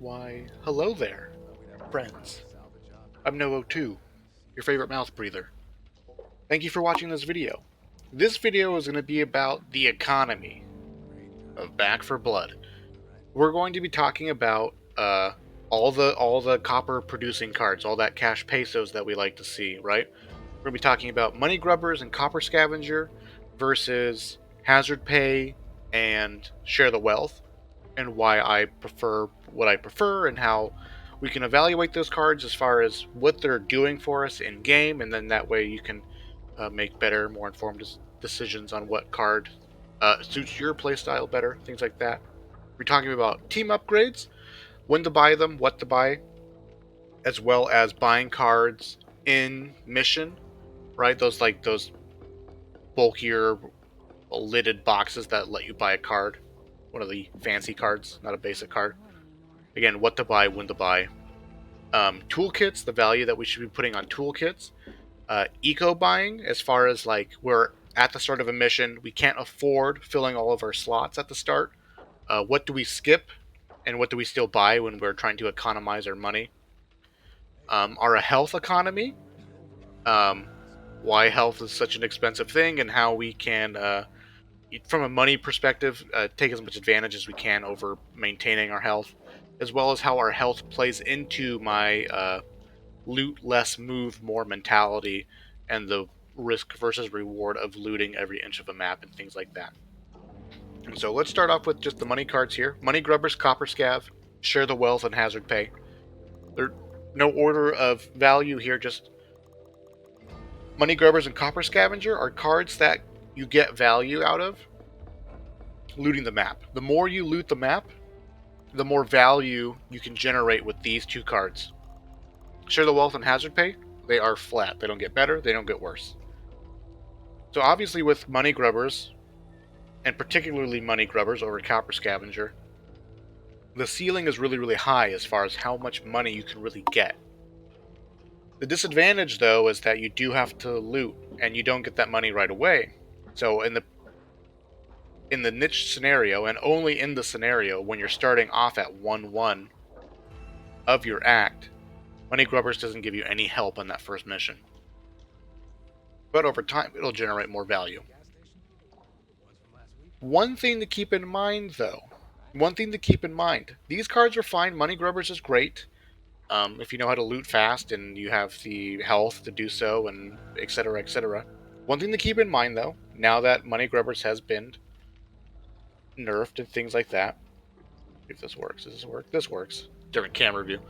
Why, hello there, friends. I'm No02, your favorite mouth breather. Thank you for watching this video. This video is going to be about the economy of Back for Blood. We're going to be talking about all the copper producing cards, all that cash pesos that we like to see, right? We're going to be talking about money grubbers and copper scavenger versus hazard pay and share the wealth, and why I prefer what I prefer, and how we can evaluate those cards as far as what they're doing for us in game, and then that way you can make better, more informed decisions on what card suits your playstyle better, things like that. We're talking about team upgrades, when to buy them, what to buy, as well as buying cards in mission, right? Those bulkier lidded boxes that let you buy a card, one of the fancy cards, not a basic card. Again, what to buy, when to buy. Toolkits, the value that we should be putting on toolkits. Eco buying, as far as like we're at the start of a mission, we can't afford filling all of our slots at the start. What do we skip, and what do we still buy when we're trying to economize our money? Our health economy, um, why health is such an expensive thing, and how we can, from a money perspective, take as much advantage as we can over maintaining our health, as well as how our health plays into my loot less, move more mentality, and the risk versus reward of looting every inch of a map and things like that. And so let's start off with just the money cards here. Money grubbers, copper scav, share the wealth, and hazard pay. There's no order of value here, just money grubbers and copper scavenger are cards that you get value out of looting the map. The more you loot the map, the more value you can generate with these two cards. Share the wealth and hazard pay, they are flat. They don't get better, they don't get worse. So obviously with money grubbers, and particularly money grubbers over copper scavenger, the ceiling is really, really high as far as how much money you can really get. The disadvantage, though, is that you do have to loot, and you don't get that money right away. So in the niche scenario, and only in the scenario when you're starting off at 1-1 of your act, money grubbers doesn't give you any help on that first mission. But over time, it'll generate more value. One thing to keep in mind, though, these cards are fine. Money grubbers is great. If you know how to loot fast and you have the health to do so, and etc., etc. One thing to keep in mind, though, now that money grubbers has been nerfed and things like that, if this works, does this work? This works. Different camera view.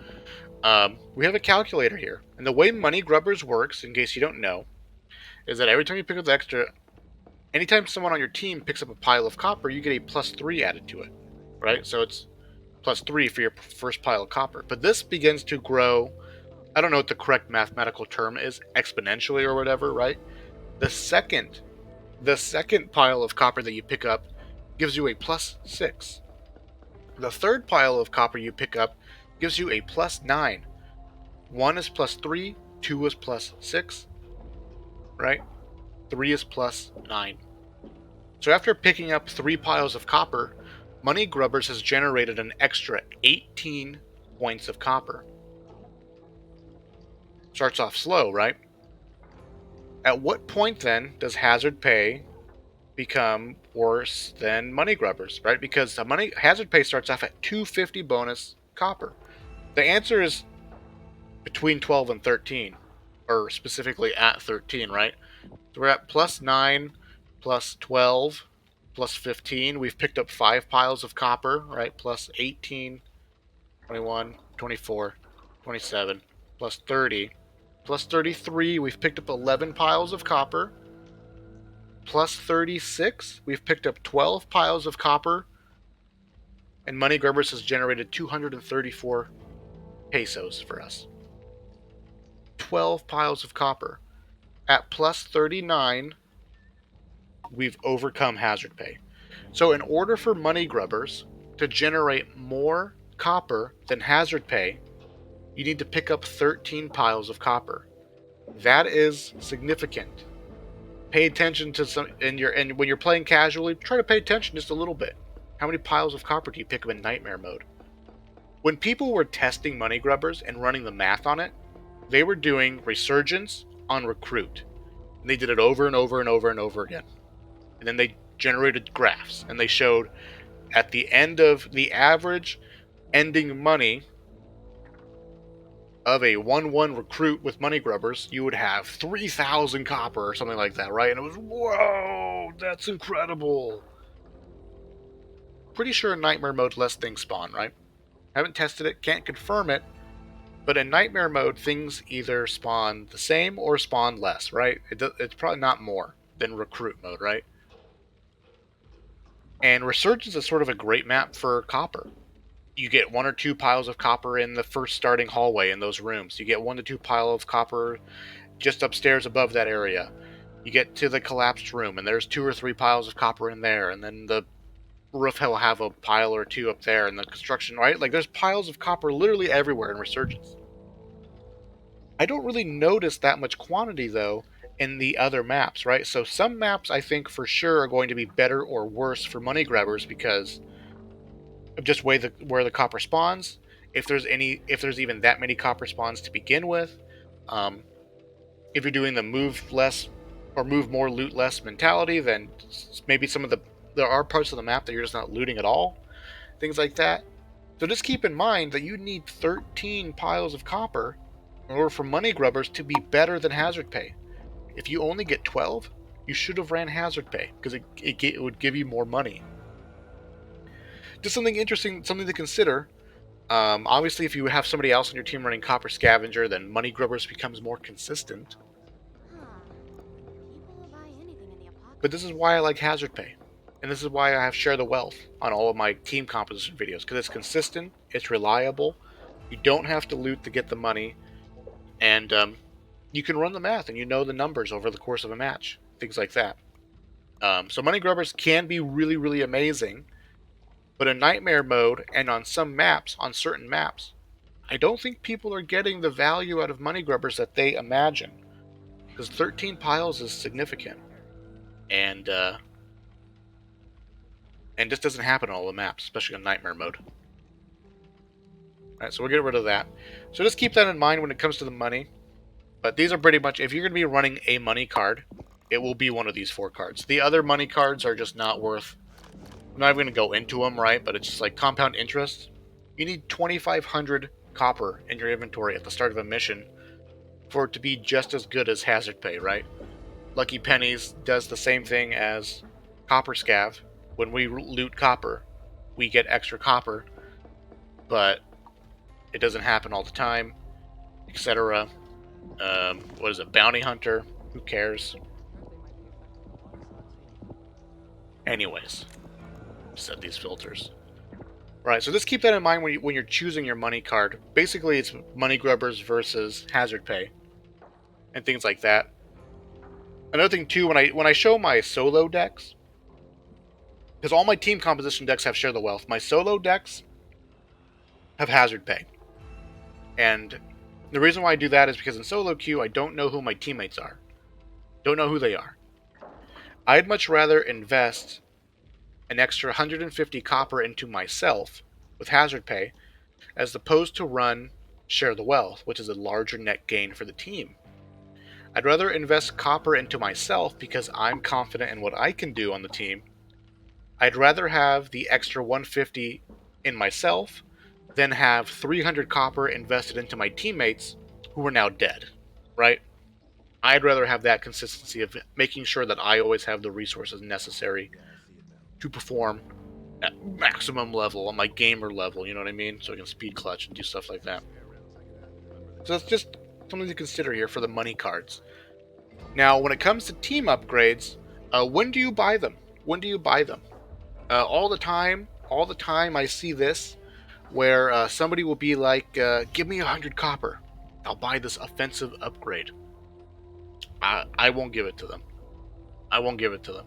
We have a calculator here, and the way money grubbers works, in case you don't know, is that every time you pick up the extra, anytime someone on your team picks up a pile of copper, you get a +3 added to it, right? So it's +3 for your first pile of copper. But this begins to grow, I don't know what the correct mathematical term is, exponentially or whatever, right? The second pile of copper that you pick up gives you a +6. The third pile of copper you pick up gives you a +9. 1 is +3, 2 is +6, right? 3 is +9. So after picking up 3 piles of copper, Money Grubbers has generated an extra 18 points of copper. Starts off slow, right? At what point then does hazard pay become worse than Money Grubbers, right? Because hazard pay starts off at 250 bonus copper. The answer is between 12 and 13, or specifically at 13, right? So we're at +9, +12, +15. We've picked up 5 piles of copper, right? +18, 21, 24, 27, +30, +33. We've picked up 11 piles of copper. +36. We've picked up 12 piles of copper. And Money Grubbers has generated 234 pesos for us. 12 piles of copper. At +39, we've overcome hazard pay. So in order for Money Grubbers to generate more copper than hazard pay, you need to pick up 13 piles of copper. That is significant. Pay attention to and when you're playing casually, try to pay attention just a little bit. How many piles of copper do you pick up in nightmare mode? When people were testing money grubbers and running the math on it, they were doing resurgence on recruit. And they did it over and over and over and over again. And then they generated graphs, and they showed at the end of the average ending money of a 1-1 recruit with money grubbers, you would have 3,000 copper or something like that, right? And it was, whoa, that's incredible. Pretty sure in Nightmare mode less things spawn, right? Haven't tested it, can't confirm it, but in Nightmare mode things either spawn the same or spawn less, right? It's probably not more than recruit mode, right? And Resurgence is sort of a great map for copper. You get 1 or 2 piles of copper in the first starting hallway in those rooms. You get 1 to 2 piles of copper just upstairs above that area. You get to the collapsed room, and there's 2 or 3 piles of copper in there, and then the roof will have a pile or 2 up there, and the construction, right? Like, there's piles of copper literally everywhere in Resurgence. I don't really notice that much quantity, though, in the other maps, right? So some maps, I think, for sure are going to be better or worse for money grabbers because of just where the copper spawns. If there's even that many copper spawns to begin with, if you're doing the move less or move more, loot less mentality, then maybe there are parts of the map that you're just not looting at all, things like that. So just keep in mind that you need 13 piles of copper in order for money grubbers to be better than hazard pay. If you only get 12, you should have ran hazard pay because it would give you more money. Just something interesting, something to consider. Obviously, if you have somebody else on your team running Copper Scavenger, then Money Grubbers becomes more consistent. But this is why I like Hazard Pay. And this is why I have Share the Wealth on all of my team composition videos. Because it's consistent, it's reliable, you don't have to loot to get the money, and you can run the math and you know the numbers over the course of a match. Things like that. So Money Grubbers can be really, really amazing. But in Nightmare mode, and on some maps, on certain maps, I don't think people are getting the value out of money grubbers that they imagine. Because 13 piles is significant. And this doesn't happen on all the maps, especially in Nightmare mode. Alright, so we'll get rid of that. So just keep that in mind when it comes to the money. But these are pretty much, if you're going to be running a money card, it will be one of these 4 cards. The other money cards are just not worth... I'm not even going to go into them, right? But it's just like compound interest. You need 2,500 copper in your inventory at the start of a mission for it to be just as good as hazard pay, right? Lucky Pennies does the same thing as Copper Scav. When we loot copper, we get extra copper, but it doesn't happen all the time, etc. What is it? Bounty Hunter? Who cares? Anyways, set these filters. Right, so just keep that in mind when you're choosing your money card. Basically, it's money grubbers versus hazard pay, and things like that. Another thing too, when I show my solo decks, because all my team composition decks have Share the Wealth, my solo decks have hazard pay. And the reason why I do that is because in solo queue, I don't know who my teammates are. Don't know who they are. I'd much rather invest an extra 150 copper into myself with hazard pay, as opposed to run Share the Wealth, which is a larger net gain for the team. I'd rather invest copper into myself because I'm confident in what I can do on the team. I'd rather have the extra 150 in myself than have 300 copper invested into my teammates who are now dead, right? I'd rather have that consistency of making sure that I always have the resources necessary to perform at maximum level, on my gamer level, you know what I mean? So I can speed clutch and do stuff like that. So that's just something to consider here for the money cards. Now, when it comes to team upgrades, when do you buy them? When do you buy them? All the time I see this, where somebody will be like, give me 100 copper. I'll buy this offensive upgrade. I won't give it to them. I won't give it to them.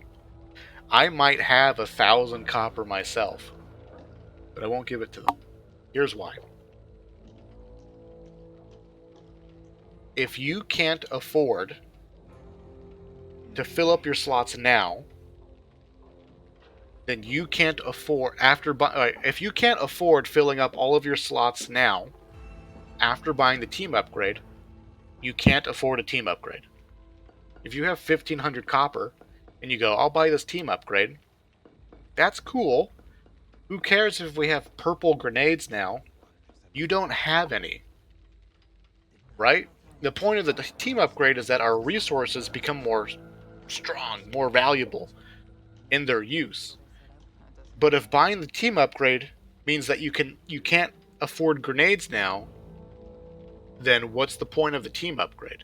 I might have 1,000 copper myself, but I won't give it to them. Here's why. If you can't afford to fill up your slots now, then you can't afford if you can't afford filling up all of your slots now after buying the team upgrade, you can't afford a team upgrade. If you have 1500 copper and you go, I'll buy this team upgrade, that's cool. Who cares if we have purple grenades now? You don't have any, right? The point of the team upgrade is that our resources become more strong, more valuable in their use. But if buying the team upgrade means that you can't afford grenades now, then what's the point of the team upgrade?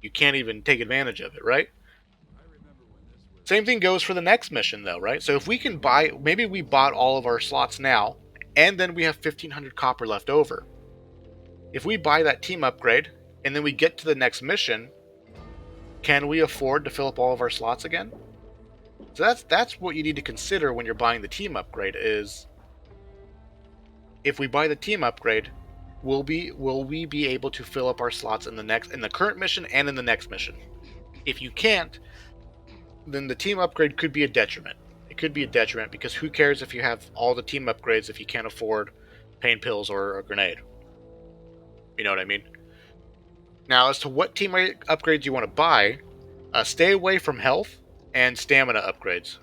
You can't even take advantage of it, right? Same thing goes for the next mission though, right? So if we can buy, maybe we bought all of our slots now, and then we have 1500 copper left over. If we buy that team upgrade, and then we get to the next mission, can we afford to fill up all of our slots again? So that's what you need to consider when you're buying the team upgrade is, if we buy the team upgrade, will we be able to fill up our slots in the current mission and in the next mission? If you can't, then the team upgrade could be a detriment. It could be a detriment because who cares if you have all the team upgrades if you can't afford pain pills or a grenade? You know what I mean? Now, as to what team upgrades you want to buy, stay away from health and stamina upgrades.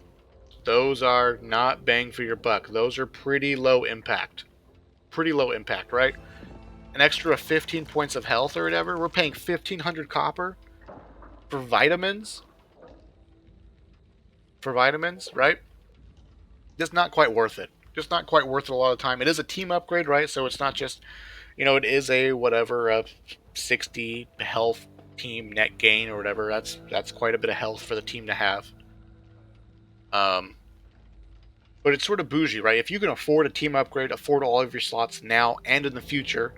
Those are not bang for your buck. Those are pretty low impact. Pretty low impact, right? An extra 15 points of health or whatever. We're paying 1500 copper for vitamins. Right? Just not quite worth it. Just not quite worth it a lot of time. It is a team upgrade, right? So it's not just, it is a whatever, a 60 health team net gain or whatever. That's quite a bit of health for the team to have. But it's sort of bougie, right? If you can afford a team upgrade, afford all of your slots now and in the future,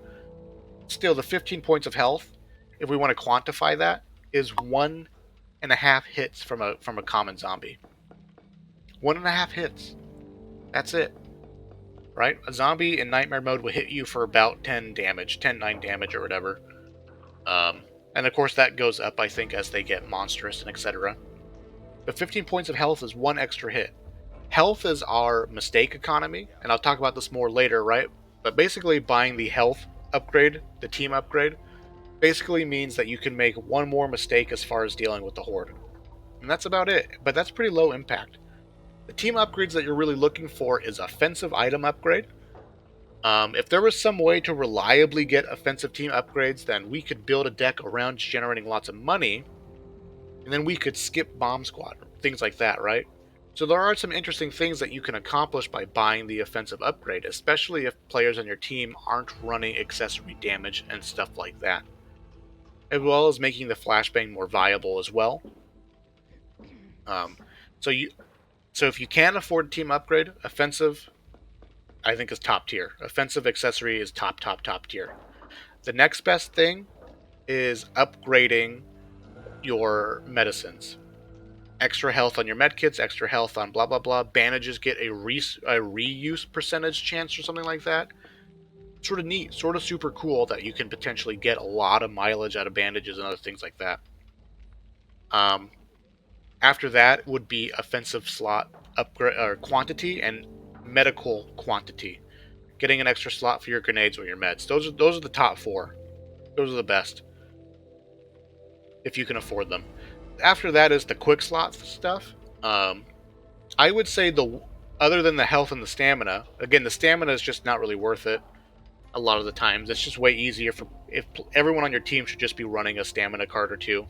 still the 15 points of health, if we want to quantify that, is 1.5 hits from a common zombie. 1.5 hits. That's it. Right? A zombie in nightmare mode will hit you for about 10 damage, 10-9 damage or whatever. And of course that goes up, I think, as they get monstrous and etc. But 15 points of health is one extra hit. Health is our mistake economy, and I'll talk about this more later, right? But basically buying the health upgrade, the team upgrade, basically means that you can make one more mistake as far as dealing with the horde. And that's about it, but that's pretty low impact. The team upgrades that you're really looking for is offensive item upgrade. If there was some way to reliably get offensive team upgrades, then we could build a deck around generating lots of money, and then we could skip bomb squad, things like that, right? So there are some interesting things that you can accomplish by buying the offensive upgrade, especially if players on your team aren't running accessory damage and stuff like that. As well as making the flashbang more viable as well. So if you can afford a team upgrade, offensive, I think, is top tier. Offensive accessory is top tier. The next best thing is upgrading your medicines. Extra health on your medkits, extra health on blah blah blah. Bandages get a reuse percentage chance or something like that. Sort of neat, sort of super cool that you can potentially get a lot of mileage out of bandages and other things like that. After that would be offensive slot upgrade or quantity and medical quantity. Getting an extra slot for your grenades or your meds. Those are the top 4. Those are the best if you can afford them. After that is the quick slot stuff. I would say other than the health and the stamina, again, the stamina is just not really worth it. A lot of the times, it's just way easier if everyone on your team should just be running a stamina card or 2,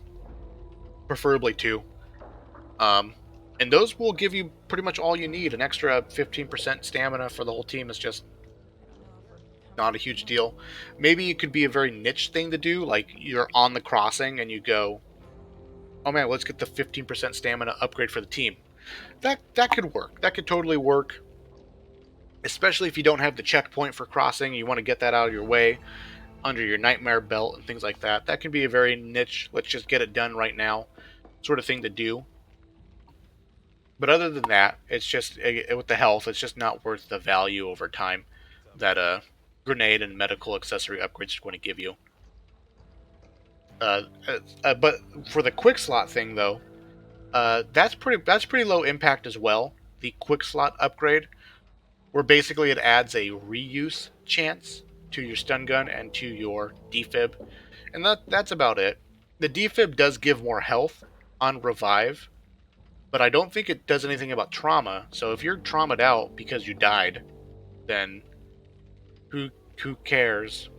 preferably 2. And those will give you pretty much all you need. An extra 15% stamina for the whole team is just not a huge deal. Maybe it could be a very niche thing to do, like you're on the crossing and you go, oh man, let's get the 15% stamina upgrade for the team. That could work. That could totally work. Especially if you don't have the checkpoint for crossing, you want to get that out of your way under your nightmare belt and things like that. That can be a very niche, let's just get it done right now sort of thing to do. But other than that, it's just, with the health, it's just not worth the value over time that a grenade and medical accessory upgrades are going to give you. But for the quick slot thing, though, that's pretty low impact as well. the quick slot upgrade, where basically it adds a reuse chance to your stun gun and to your defib, and that's about it. The defib does give more health on revive, but I don't think it does anything about trauma. So if you're traumatized out because you died, then who cares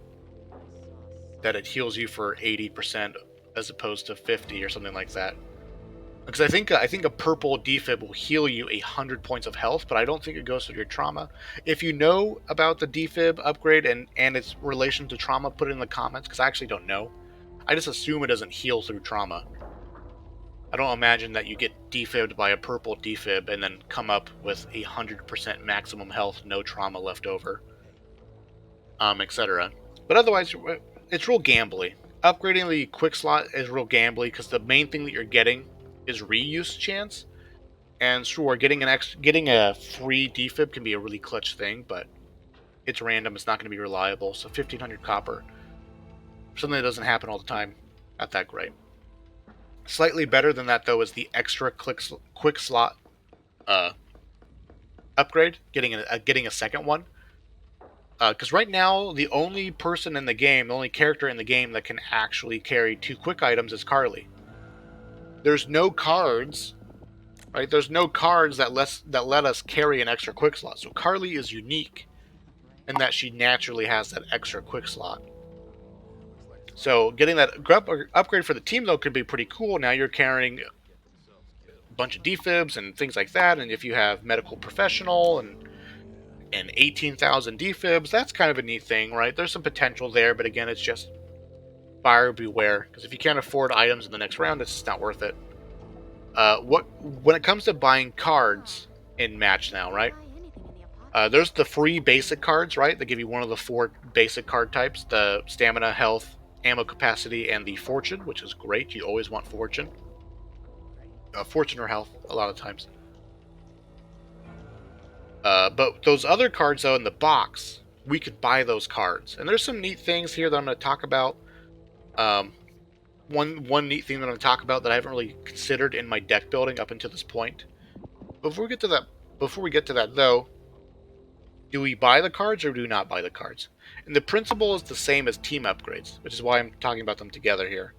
that it heals you for 80% as opposed to 50 or something like that? Because I think a purple defib will heal you 100 points of health, but I don't think it goes with your trauma. If you know about the defib upgrade and its relation to trauma, put it in the comments, because I actually don't know. I just assume it doesn't heal through trauma. I don't imagine that you get defibbed by a purple defib and then come up with 100% maximum health, no trauma left over, etc. But otherwise, it's real gambly. Upgrading the quick slot is real gambly because the main thing that you're getting is reuse chance. And sure, getting a free defib can be a really clutch thing, but it's random. It's not going to be reliable. So 1,500 copper, something that doesn't happen all the time, not that great. Slightly better than that though is the extra quick slot upgrade. Getting a second one. Because right now, the only person in the game, the only character in the game that can actually carry 2 quick items is Carly. There's no cards, right? There's no cards that let us carry an extra quick slot. So Carly is unique in that she naturally has that extra quick slot. So getting that upgrade for the team, though, could be pretty cool. Now you're carrying a bunch of defibs and things like that, and if you have medical professional and 18,000 defibs, that's kind of a neat thing, right? There's some potential there, but again, it's just buyer beware, because if you can't afford items in the next round, it's just not worth it. When it comes to buying cards in match now, right? There's the free basic cards, right? They give you one of the 4 basic card types: the stamina, health, ammo capacity, and the fortune, which is great. You always want fortune. Fortune or health, a lot of times. But those other cards, though, in the box, we could buy those cards. And there's some neat things here that I'm going to talk about. One neat thing that I'm going to talk about that I haven't really considered in my deck building up until this point. Before we get to that, though, do we buy the cards or do we not buy the cards? And the principle is the same as team upgrades, which is why I'm talking about them together here.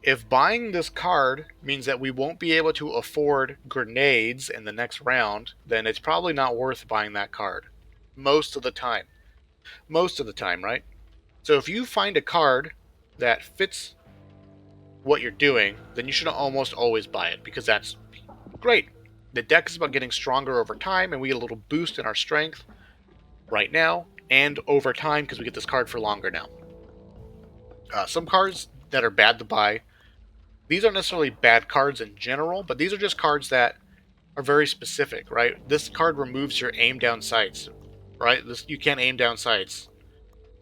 If buying this card means that we won't be able to afford grenades in the next round, then it's probably not worth buying that card. Most of the time. Most of the time, right? So if you find a card that fits what you're doing, then you should almost always buy it, because that's great. The deck is about getting stronger over time, and we get a little boost in our strength right now, and over time, because we get this card for longer now. Some cards that are bad to buy, these aren't necessarily bad cards in general, but these are just cards that are very specific, right? This card removes your aim down sights, right? You can't aim down sights.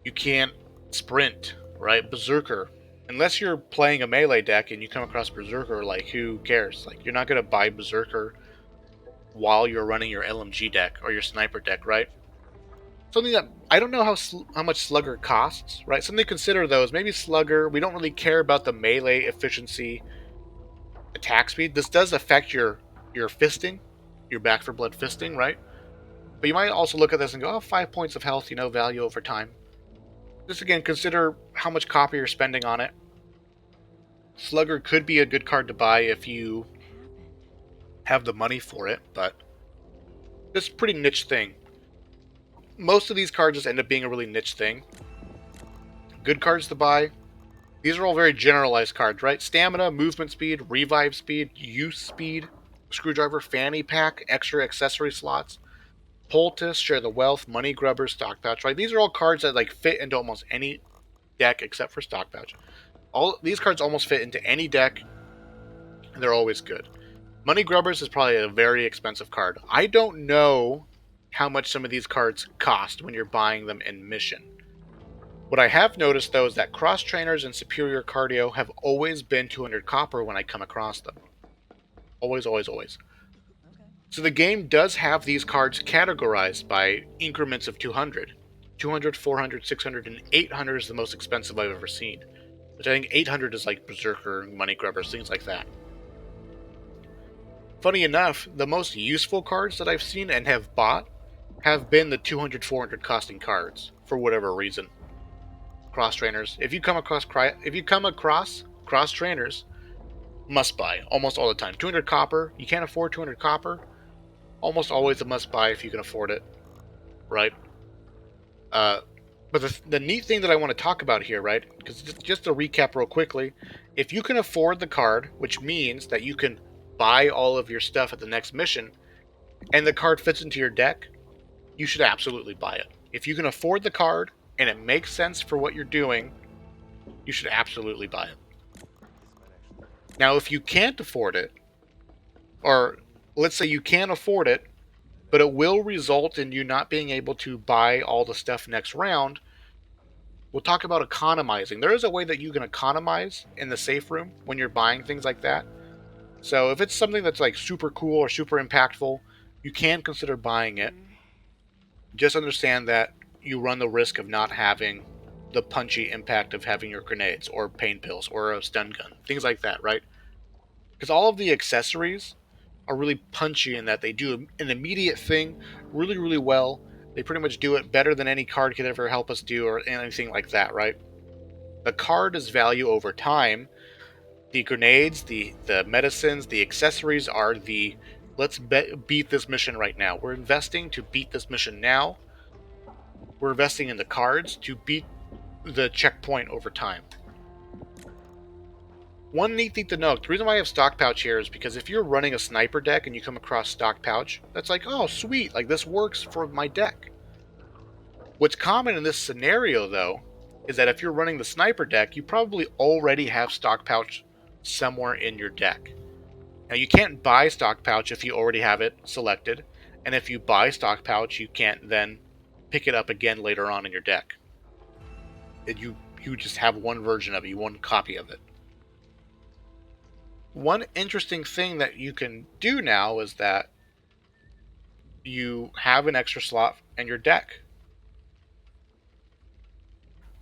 You can't sprint, right? Berserker. Unless you're playing a melee deck and you come across Berserker, like, who cares? Like, you're not going to buy Berserker while you're running your LMG deck or your sniper deck, right? Something that I don't know how much Slugger costs, right? Something to consider, though, is maybe Slugger. We don't really care about the melee efficiency, attack speed. This does affect your fisting, your back for blood fisting, right? But you might also look at this and go, oh, 5 points of health, value over time. Just again, consider how much copper you're spending on it. Slugger could be a good card to buy if you have the money for it, but it's a pretty niche thing. Most of these cards just end up being a really niche thing. Good cards to buy. These are all very generalized cards, right? Stamina, movement speed, revive speed, use speed, screwdriver, fanny pack, extra accessory slots, poultice, share the wealth, money grubber, stock pouch, right? These are all cards that fit into almost any deck except for stock pouch. All these cards almost fit into any deck, and they're always good. Money grubbers is probably a very expensive card. I don't know how much some of these cards cost when you're buying them in mission. What I have noticed, though, is that cross trainers and superior cardio have always been 200 copper when I come across them. Always, always, always. So the game does have these cards categorized by increments of 200. 200, 400, 600, and 800 is the most expensive I've ever seen. Which I think 800 is like Berserker, Money Grubbers, things like that. Funny enough, the most useful cards that I've seen and have bought have been the 200, 400 costing cards for whatever reason. Cross trainers. If you come across cross trainers, must buy almost all the time. 200 copper. You can't afford 200 copper. Almost always a must buy if you can afford it, right? But the neat thing that I want to talk about here, right? Because just to recap real quickly, if you can afford the card, which means that you can buy all of your stuff at the next mission, and the card fits into your deck, you should absolutely buy it. If you can afford the card and it makes sense for what you're doing, you should absolutely buy it. Now, if you can't afford it, or let's say you can afford it, but it will result in you not being able to buy all the stuff next round, we'll talk about economizing. There is a way that you can economize in the safe room when you're buying things like that. So if it's something that's like super cool or super impactful, you can consider buying it. Just understand that you run the risk of not having the punchy impact of having your grenades or pain pills or a stun gun, things like that, right? Because all of the accessories are really punchy in that they do an immediate thing really, really well. They pretty much do it better than any card could ever help us do or anything like that, right? The card is value over time. The grenades, the medicines, the accessories are the let's beat this mission right now. We're investing to beat this mission now. We're investing in the cards to beat the checkpoint over time. One neat thing to note, the reason why I have stock pouch here is because if you're running a sniper deck and you come across stock pouch, that's like, oh sweet, like this works for my deck. What's common in this scenario though, is that if you're running the sniper deck, you probably already have stock pouch somewhere in your deck. Now you can't buy stock pouch if you already have it selected, and if you buy stock pouch, you can't then pick it up again later on in your deck. You just have one version of it, one copy of it. One interesting thing that you can do now is that you have an extra slot in your deck.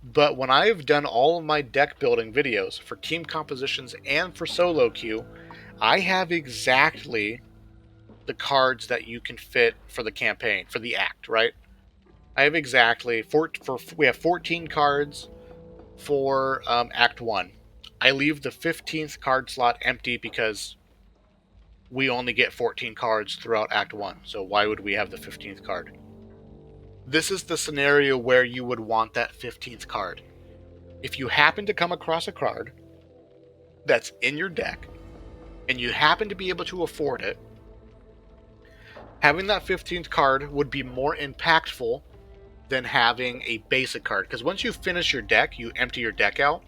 But when I've done all of my deck building videos for team compositions and for solo queue, I have exactly the cards that you can fit for the campaign, for the act, right? I have exactly, we have 14 cards for Act 1. I leave the 15th card slot empty because we only get 14 cards throughout Act 1, so why would we have the 15th card? This is the scenario where you would want that 15th card. If you happen to come across a card that's in your deck, and you happen to be able to afford it, having that 15th card would be more impactful than having a basic card. Because once you finish your deck, you empty your deck out,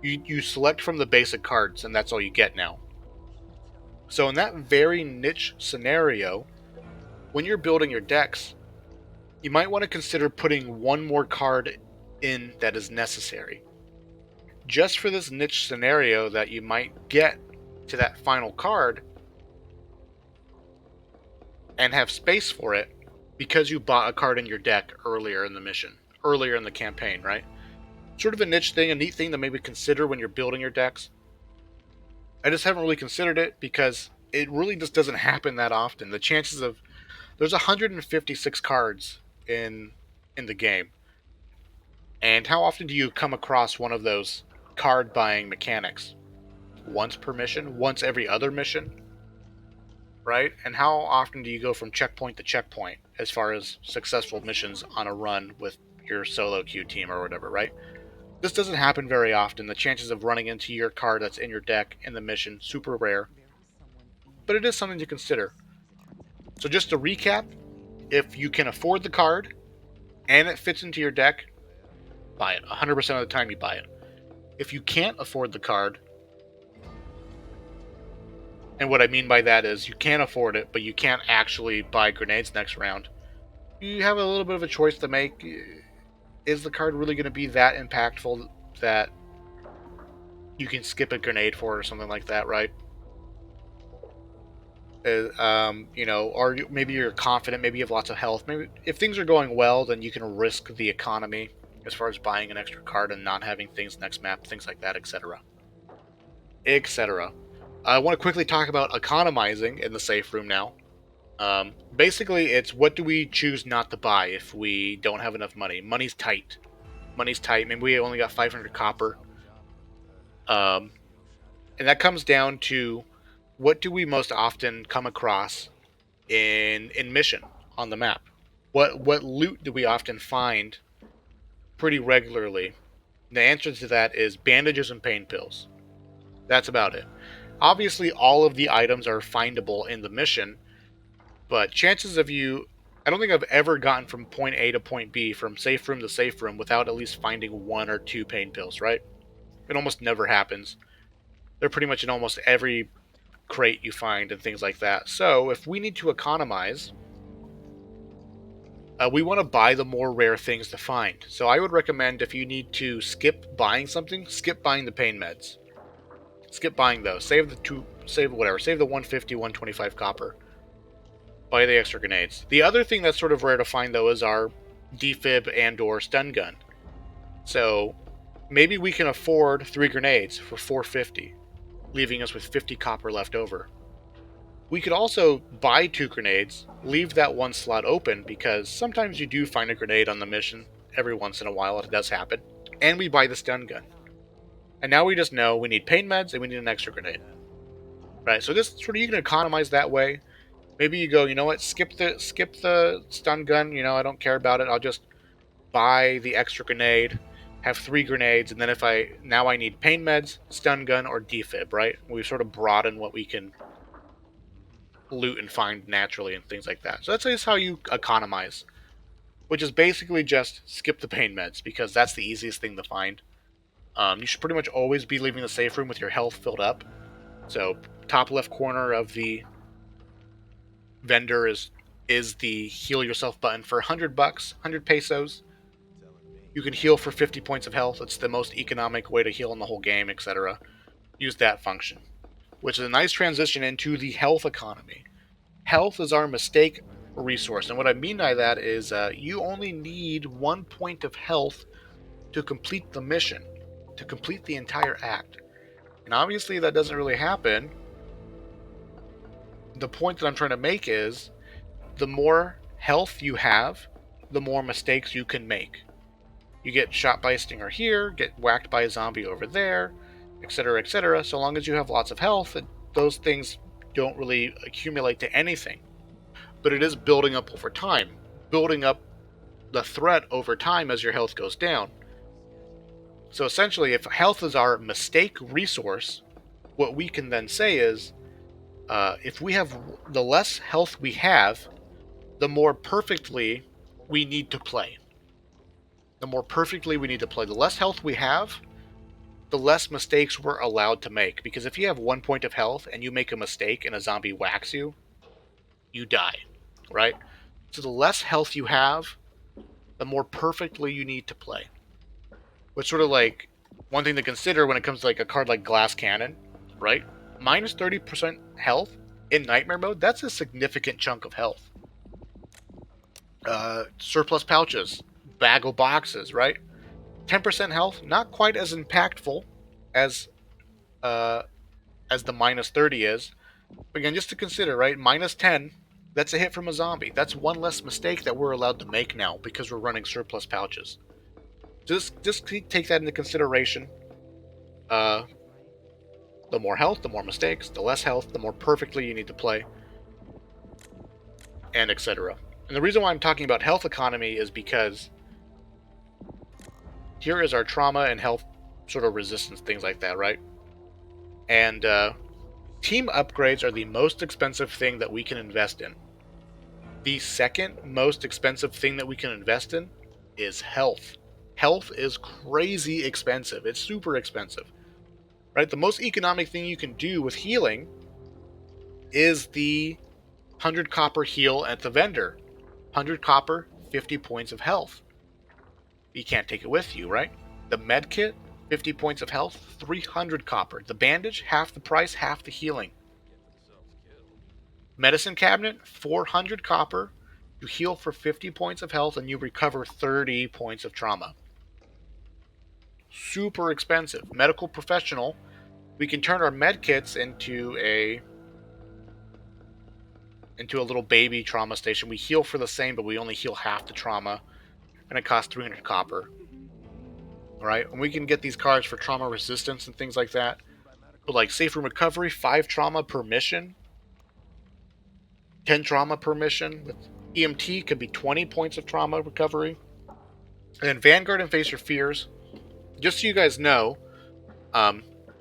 you select from the basic cards, and that's all you get now. So in that very niche scenario, when you're building your decks, you might want to consider putting one more card in that is necessary. Just for this niche scenario that you might get to that final card and have space for it because you bought a card in your deck earlier in the mission, earlier in the campaign, right? Sort of a niche thing, a neat thing to maybe consider when you're building your decks. I just haven't really considered it because it really just doesn't happen that often. The chances of there's 156 cards in the game. And how often do you come across one of those card buying mechanics? Once per mission? Once every other mission? Right? And how often do you go from checkpoint to checkpoint as far as successful missions on a run with your solo queue team or whatever, right? This doesn't happen very often. The chances of running into your card that's in your deck in the mission, super rare. But it is something to consider. So just to recap, if you can afford the card and it fits into your deck, buy it. 100% of the time you buy it. If you can't afford the card, and what I mean by that is you can't afford it, but you can't actually buy grenades next round, you have a little bit of a choice to make. Is the card really going to be that impactful that you can skip a grenade for it or something like that, right? Or maybe you're confident, maybe you have lots of health. Maybe if things are going well, then you can risk the economy as far as buying an extra card and not having things next map, things like that, etc. Etc. I want to quickly talk about economizing in the safe room now. Basically, it's what do we choose not to buy if we don't have enough money? Money's tight. Money's tight. Maybe we only got 500 copper. And that comes down to what do we most often come across in mission on the map? What loot do we often find pretty regularly? The answer to that is bandages and pain pills. That's about it. Obviously, all of the items are findable in the mission, but chances of you... I don't think I've ever gotten from point A to point B, from safe room to safe room, without at least finding 1 or 2 pain pills, right? It almost never happens. They're pretty much in almost every crate you find and things like that. So, if we need to economize, we want to buy the more rare things to find. So I would recommend, if you need to skip buying something, skip buying the pain meds. Skip buying those. Save the 150, 125 copper. Buy the extra grenades. The other thing that's sort of rare to find, though, is our defib and or stun gun. So maybe we can afford 3 grenades for 450, leaving us with 50 copper left over. We could also buy 2 grenades, leave that 1 slot open, because sometimes you do find a grenade on the mission. Every once in a while it does happen. And we buy the stun gun. And now we just know we need pain meds and we need an extra grenade. Right, so this sort of, you can economize that way. Maybe you go, you know what, skip the stun gun, I don't care about it. I'll just buy the extra grenade, have 3 grenades, and then if I need pain meds, stun gun, or defib, right? We've sort of broadened what we can loot and find naturally and things like that. So that's just how you economize, which is basically just skip the pain meds, because that's the easiest thing to find. You should pretty much always be leaving the safe room with your health filled up. So top left corner of the vendor is the heal yourself button. For 100 bucks, 100 pesos, you can heal for 50 points of health. It's the most economic way to heal in the whole game, etc. Use that function, which is a nice transition into the health economy. Health is our mistake resource, and what I mean by that is you only need 1 point of health to complete the mission, to complete the entire act. And obviously that doesn't really happen. The point that I'm trying to make is, the more health you have, the more mistakes you can make. You get shot by a stinger here, get whacked by a zombie over there, etc., etc. So long as you have lots of health, those things don't really accumulate to anything. But it is building up over time, building up the threat over time as your health goes down. So essentially, if health is our mistake resource, what we can then say is, if we have the less health we have, the more perfectly we need to play. The more perfectly we need to play. The less health we have, the less mistakes we're allowed to make. Because if you have 1 point of health and you make a mistake and a zombie whacks you, you die, right? So the less health you have, the more perfectly you need to play. Which sort of like one thing to consider when it comes to like a card like Glass Cannon, right? Minus 30% health in Nightmare mode, that's a significant chunk of health. Surplus pouches, bag of boxes, right? 10% health, not quite as impactful as the minus 30 is. But again, just to consider, right? Minus 10, that's a hit from a zombie. That's 1 less mistake that we're allowed to make now because we're running surplus pouches. Just take that into consideration. The more health, the more mistakes. The less health, the more perfectly you need to play. And etc. And the reason why I'm talking about health economy is because here is our trauma and health sort of resistance, things like that, right? And team upgrades are the most expensive thing that we can invest in. The second most expensive thing that we can invest in is health. Health is crazy expensive. It's super expensive, right? The most economic thing you can do with healing is the 100 copper heal at the vendor. 100 copper, 50 points of health. You can't take it with you, right? The med kit, 50 points of health, 300 copper. The bandage, half the price, half the healing. Medicine cabinet, 400 copper. You heal for 50 points of health and you recover 30 points of trauma. Super expensive. Medical professional, we can turn our med kits into a little baby trauma station. We heal for the same, but we only heal half the trauma, and it costs 300 copper. Alright, and we can get these cards for trauma resistance and things like that. But like safe room recovery, 5 trauma per mission, 10 trauma per mission. With EMT could be 20 points of trauma recovery. And then Vanguard and Face Your Fears. Just so you guys know,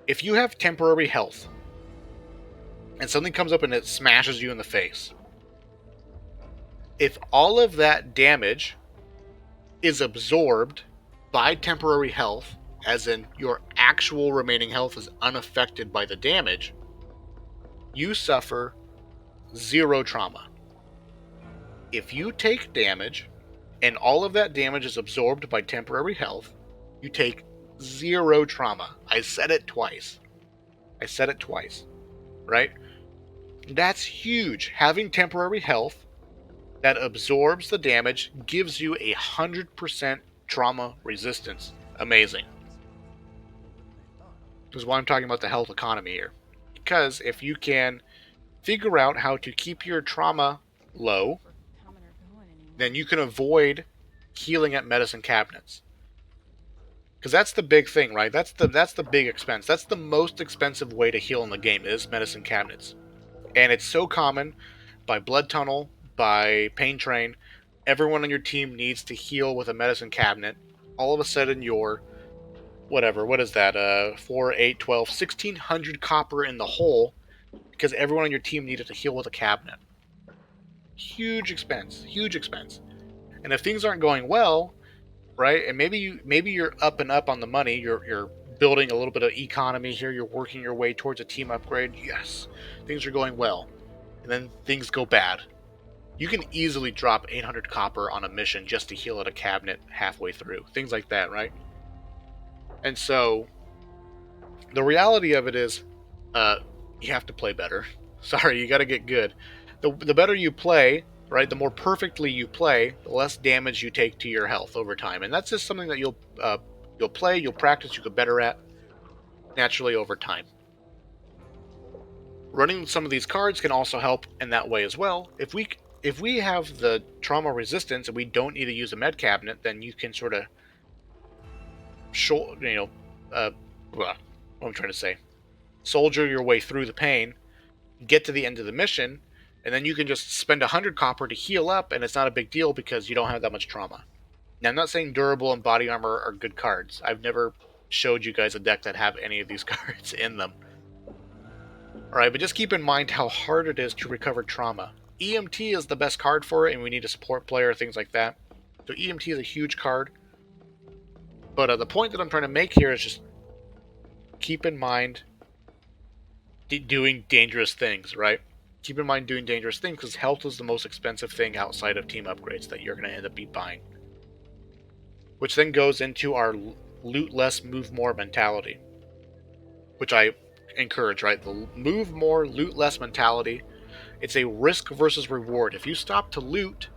if you have temporary health and something comes up and it smashes you in the face, if all of that damage is absorbed by temporary health, as in your actual remaining health is unaffected by the damage, you suffer 0 trauma. If you take damage and all of that damage is absorbed by temporary health, you take 0 trauma. I said it twice. Right? That's huge. Having temporary health that absorbs the damage gives you 100% trauma resistance. Amazing. This is why I'm talking about the health economy here. Because if you can figure out how to keep your trauma low, then you can avoid healing at medicine cabinets. Because that's the big thing, right? That's the big expense. That's the most expensive way to heal in the game is medicine cabinets. And it's so common by blood tunnel, by pain train. Everyone on your team needs to heal with a medicine cabinet. All of a sudden you're whatever, what is that? 4, 8, 12, 1600 copper in the hole because everyone on your team needed to heal with a cabinet. Huge expense. And if things aren't going well, right? And maybe you're up and up on the money. You're building a little bit of economy here. You're working your way towards a team upgrade. Yes, things are going well, and then things go bad. You can easily drop 800 copper on a mission just to heal at a cabinet halfway through. Things like that, right? And so the reality of it is, you have to play better. Sorry, you got to get good. The better you play, right, the more perfectly you play, the less damage you take to your health over time. And that's just something that you'll play, you'll practice, you get better at naturally over time. Running some of these cards can also help in that way as well. If we have the trauma resistance and we don't need to use a med cabinet, then you can sort of what I'm trying to say, soldier your way through the pain, get to the end of the mission, and then you can just spend 100 copper to heal up, and it's not a big deal because you don't have that much trauma. Now, I'm not saying durable and body armor are good cards. I've never showed you guys a deck that have any of these cards in them. Alright, but just keep in mind how hard it is to recover trauma. EMT is the best card for it, and we need a support player, things like that. So EMT is a huge card. But the point that I'm trying to make here is just keep in mind doing dangerous things, right? Keep in mind doing dangerous things because health is the most expensive thing outside of team upgrades that you're going to end up buying. Which then goes into our loot less, move more mentality. Which I encourage, right? The move more, loot less mentality. It's a risk versus reward. If you stop to loot,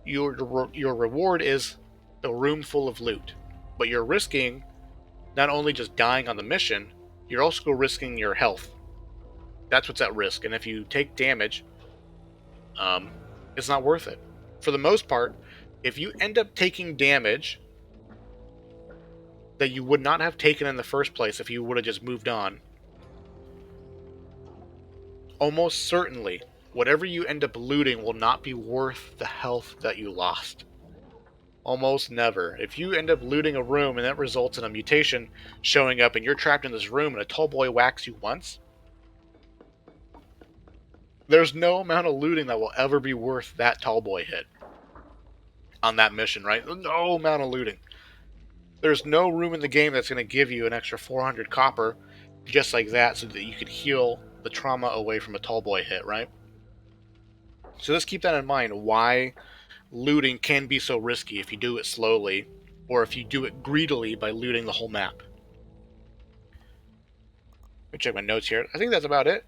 your reward is a room full of loot. But you're risking not only just dying on the mission, you're also risking your health. That's what's at risk. And if you take damage, it's not worth it. For the most part, if you end up taking damage that you would not have taken in the first place if you would have just moved on, almost certainly, whatever you end up looting will not be worth the health that you lost. Almost never. If you end up looting a room and that results in a mutation showing up and you're trapped in this room and a tall boy whacks you once, there's no amount of looting that will ever be worth that tall boy hit on that mission, right? No amount of looting. There's no room in the game that's going to give you an extra 400 copper just like that so that you could heal the trauma away from a tall boy hit, right? So just keep that in mind, why looting can be so risky if you do it slowly or if you do it greedily by looting the whole map. Let me check my notes here. I think that's about it.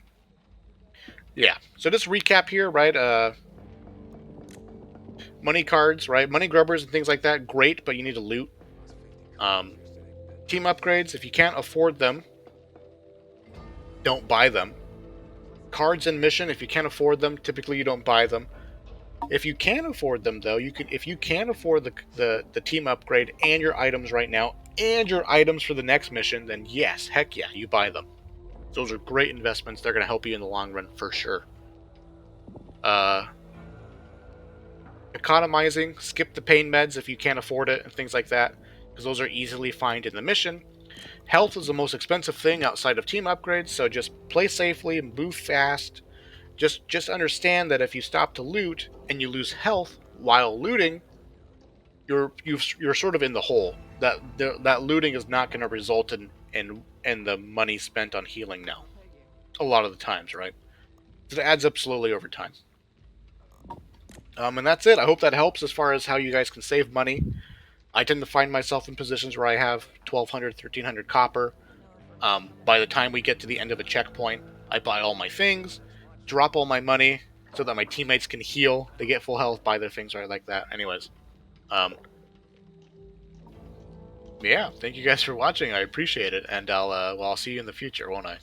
Yeah, so just recap here, right? Money cards, right? Money grubbers and things like that, great, but you need to loot. Team upgrades, if you can't afford them, don't buy them. Cards in mission, if you can't afford them, typically you don't buy them. If you can afford them, though, you can. If you can afford the team upgrade and your items right now, and your items for the next mission, then yes, heck yeah, you buy them. Those are great investments. They're going to help you in the long run for sure. Economizing, skip the pain meds if you can't afford it and things like that, because those are easily found in the mission. Health is the most expensive thing outside of team upgrades, so just play safely and move fast. Just understand that if you stop to loot and you lose health while looting, you're sort of in the hole. That looting is not going to result in the money spent on healing now. A lot of the times, right? It adds up slowly over time. And that's it. I hope that helps as far as how you guys can save money. I tend to find myself in positions where I have 1,200, 1,300 copper. By the time we get to the end of a checkpoint, I buy all my things, drop all my money, so that my teammates can heal. They get full health, buy their things right like that. Anyways, yeah, thank you guys for watching. I appreciate it, and I'll see you in the future, won't I?